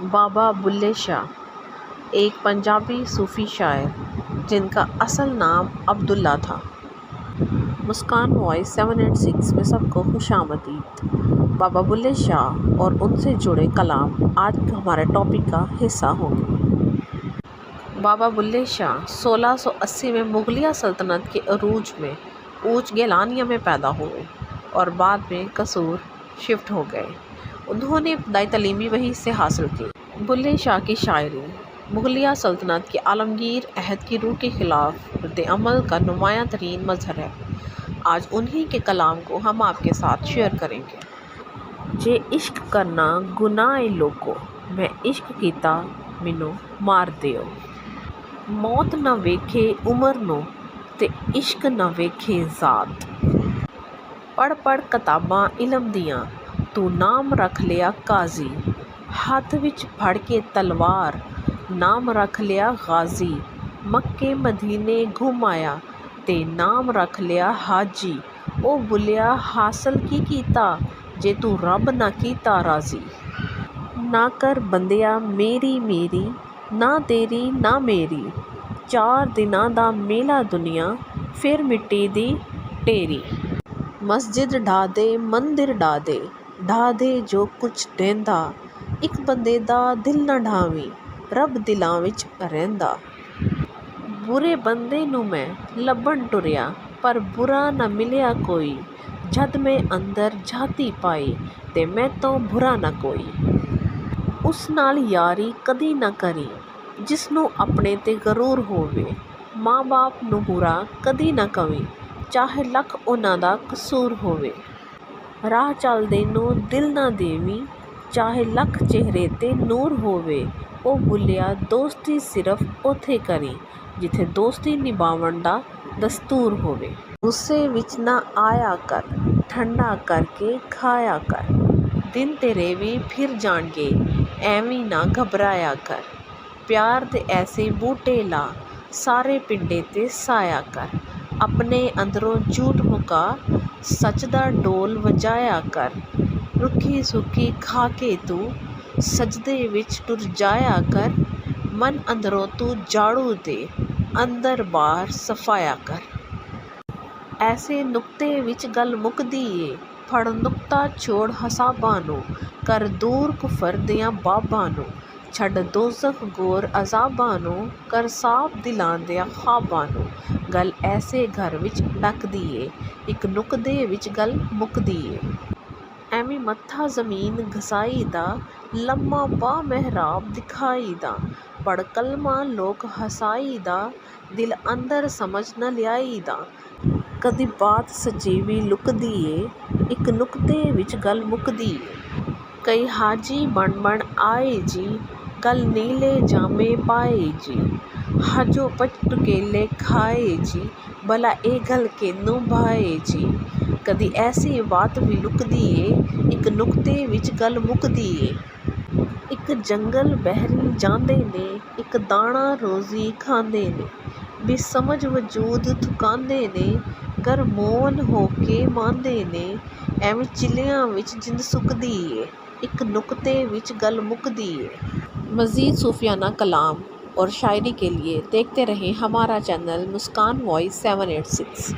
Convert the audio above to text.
بابا بلے شاہ ایک پنجابی صوفی شاعر جن کا اصل نام عبداللہ تھا۔ مسکان وائس 786 میں سب کو خوش آمدید۔ بابا بلے شاہ اور ان سے جڑے کلام آج ہمارے ٹاپک کا حصہ ہوں گے۔ بابا بلے شاہ 1680 میں مغلیہ سلطنت کے عروج میں اوچ گیلانیہ میں پیدا ہوئے اور بعد میں قصور شفٹ ہو گئے۔ انہوں نے ابتدائی تعلیمی وہیں سے حاصل کی۔ بلے شاہ کی شاعری مغلیہ سلطنت کے عالمگیر عہد کی روح کے خلاف رد عمل کا نمایاں ترین مظہر ہے۔ آج انہی کے کلام کو ہم آپ کے ساتھ شیئر کریں گے۔ جے عشق کرنا گناہ لوکو، میں عشق کیتا مینوں مار دیو۔ موت نہ ویکھے عمر نوں تے عشق نہ ویکھے ذات۔ پڑھ پڑھ کتاباں علم دیاں تو نام رکھ لیا قاضی۔ ہاتھ وچ پھڑ کے تلوار نام رکھ لیا غازی۔ مکے مدینے گھم آیا تے نام رکھ لیا حاجی۔ او بلیا حاصل کی کیتا جے تو رب نہ کیتا راضی۔ نہ کر بندیا میری میری، نہ تیری نہ میری۔ چار دناں دا میلہ دنیا پھر مٹی دی ٹیری۔ مسجد ڈھا دے مندر ڈھا دے، ڈھا دے جو کچھ ڈیندا۔ ایک بندے دا دل نہ ڈھاویں، رب دلاں وچ رہندا۔ برے بندے نوں میں لبھن ٹریا پر برا نہ ملیا کوئی۔ جد میں اندر جھاتی پائی تے میں تو برا نہ کوئی۔ اس نال یاری کدی نہ کری جس نوں اپنے تے غرور ہووے۔ ماں باپ نوں برا کدی نہ کہیں چاہے لکھ انہاں دا قصور ہووے۔ راہ چلدے نوں دل نہ دیویں چاہے لکھ چہرے تے نور ہووے۔ او بلیا دوستی صرف اوتھے کری جتھے دوستی نبھاون دا دستور ہووے۔ غصے وچ نہ آیا کر، ٹھنڈا کر کے کھایا کر۔ دن تیرے وی پھر جان گے، ایویں نہ گھبرایا کر۔ پیار دے ایسے بوٹے لا، سارے پنڈے تے سایا کر۔ اپنے اندروں جھوٹ مکا، سچ دا ڈول وجایا کر۔ رکھی سکھی کھا کے تو سجدے وچ ٹر جایا کر۔ من اندروں تو جھاڑو دے، اندر باہر صفایا کر۔ ایسے نقطے وچ گل مکدی اے، پھڑ نقطہ چھوڑ حساباں نوں۔ کر دور کفر دیاں باباں نوں، چھڈ دوزخ گور عذاباں نوں۔ کر صاف دلاں دیاں خواباں نوں، گل ایسے گھر وچ ڈکدی اے، ایک نقطے وچ گل مکدی اے۔ ایویں متھا زمین گھسائی دا، لمما پا محراب دکھائی دا۔ پڑھ کلمہ لوک ہسائی دا، دل اندر سمجھ نہ لیائی دا۔ کدی بات سچیوی لکدی اے، ایک نقطے وچ گل مکدی اے۔ کئی حاجی بن بن آئے جی، گل نیلے جامے پائے جی۔ حجو پچ ٹکیلے کھائے جی، بھلا اے گل کینوں بھائے جی۔ کدی ایسی بات وی لکدی اے، ایک نقطے وچ گل مکدی اے۔ ایک جنگل بحری جاندے نے، ایک دانا روزی کھاندے نے۔ بے سمجھ وجود تھکاندے نے، گر مون ہو کے ماندے نے۔ ایویں چلیاں وچ جند سکدی اے، ایک نقطے وچ گل مکدی اے۔ مزید صوفیانہ کلام اور شاعری کے لیے دیکھتے رہیں ہمارا چینل مسکان وائس 786۔